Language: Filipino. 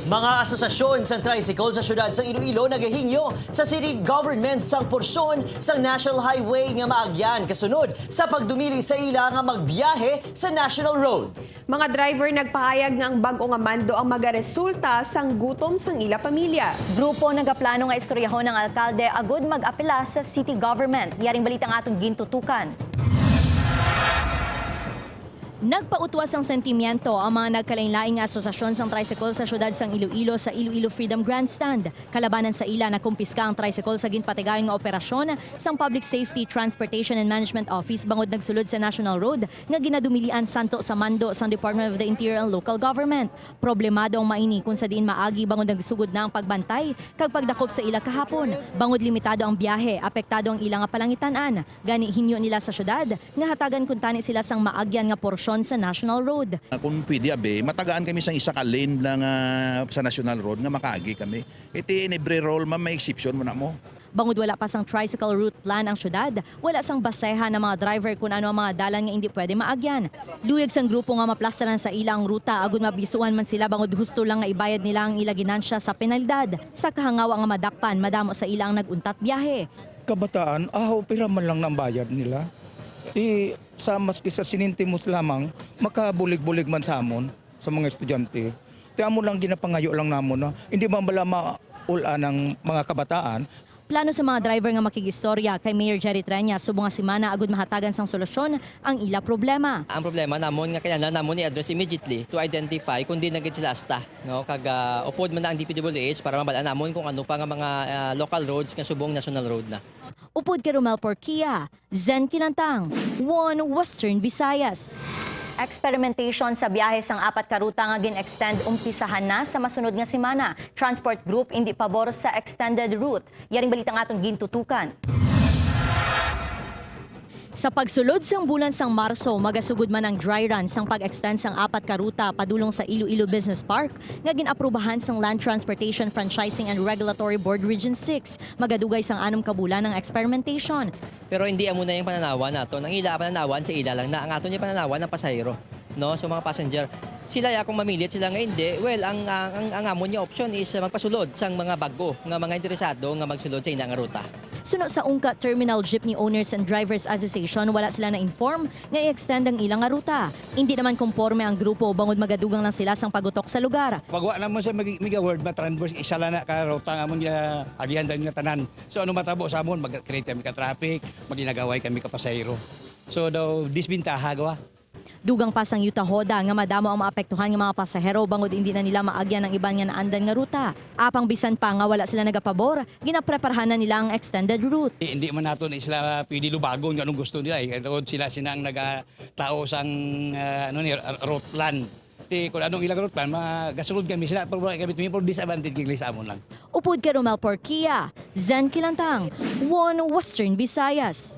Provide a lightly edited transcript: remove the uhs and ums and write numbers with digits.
Mga asosasyon sa tricycle sa syudad sa Iloilo nagahingyo sa city government sang porsyon sa National Highway nga maagyan kasunod sa pagdumili sa ila nga magbiyahe sa National Road. Mga driver nagpahayag nga ang bag-o nga mando ang magaresulta sang gutom sang ila pamilya. Grupo nagaplano nga istoryahon ng alkalde agud mag-apela sa city government. Yaring balita nga atong gintutukan. Nagpautwas ang sentimiento ang mga nagkalain-laing nga asosasyon sang tricycle sa syudad sang Iloilo sa Iloilo Freedom Grandstand. Kalabanan sa ila na kumpiska ang tricycle sa ginpatigayon nga operasyon sang Public Safety, Transportation and Management Office bangod nagsulod sa National Road nga ginadumilian santo sa mando sang Department of the Interior and Local Government. Problemado ang maini kung sa diin maagi bangod nagsugod na ang pagbantay kag pagdakop sa ila kahapon. Bangod limitado ang biyahe, apektado ang ila nga palangitan-an. Gani hinyo nila sa syudad nga hatagan kun tani sila sang maagyan nga porsyon sa National Road. Kung pwede abe, matagaan kami sa isa ka lane lang sa National Road nga makaagi kami. Iti in every roll may exception mo na mo. Bangod wala pa sang tricycle route plan ang syudad, wala sang basehan ng mga driver kung ano ang mga dalan nga hindi pwede maagyan. Luyag sang grupo nga maplastaran sa ilang ruta agud mabisuan man sila bangod husto lang nga ibayad nila ang ila ginansya sa penalidad. Sa kahangawa nga madakpan, madamo sa ilang naguntat biyahe. Kabataan, opera man lang ng bayad nila. Sa maski sa sinintimos lamang, makabulig-bulig man sa amon, sa mga estudyante. Amo lang ginapangayo lang namon na hindi man bala maula ng mga kabataan. Plano sa mga driver nga makigistorya kay Mayor Jerry Treña subong nga semana agud mahatagan sang solusyon ang ila problema. Ang problema namon nga kailangan namon i-address immediately to identify kung di nagit sila asta, no? Kag upod man na ang DPWH para mabalaan namon kung ano pa nga mga local roads nga subong National Road na. Upod kay Romel Porquia, Zen Kinantang, One Western Visayas. Experimentation sa biyahe sang apat ka ruta nga gin-extend umpisahan na sa masunod nga semana. Transport Group hindi pabor sa extended route. Yaring balita nga atong gintutukan. Sa pagsulod sang bulan sang Marso, magasugod man ang dry run sang pag-extend sang apat ka ruta padulong sa Iloilo Business Park nga ginaprubahan sang Land Transportation Franchising and Regulatory Board Region 6. Magadugay sang 6 ka bulan ng experimentation. Pero hindi amo na yung pananawan nato. Ang ila pananawan sa ila lang na ang ato niya pananawan ng pasahero, no? So mga passenger, sila ya kung mamilit sila nga hindi, well ang amo niya option is magpasulod sang mga bago nga mga interesado nga magsulod sa ina nga ruta. Suno sa Ungka Terminal Jeepney Owners and Drivers Association, wala sila na-inform nga i-extend ang ilang nga ruta. Hindi naman konforme ang grupo bangod magadugang lang sila sang pagutok sa lugar. Pagwa naman sa Mega World Matransverse, isa lang na karota nga mo niya agihan dahil nga tanan. So ano matabo sa amon, mag-create kami ka traffic, maginagaway kami ka pasahero. So daw disbintaha gawa. Dugang pa sang Utah Hoda nga madamo ang maapektuhan nga mga pasahero bangod hindi na nila maagyan ang iban nga naandan nga ruta. Apang bisan pa nga wala sila nagapabor, ginapreparahan na nila ang extended route. Hindi man nato na sila pwede lubagon kung anong gusto nila. Sila sinang nagtao sang route plan. Kung anong ilang route plan, magasunod kami sila. Pero kami tumipol disadvantage kay sa amon lang. Upod kay Romel Porquia, Zen Kilantang, One Western Visayas.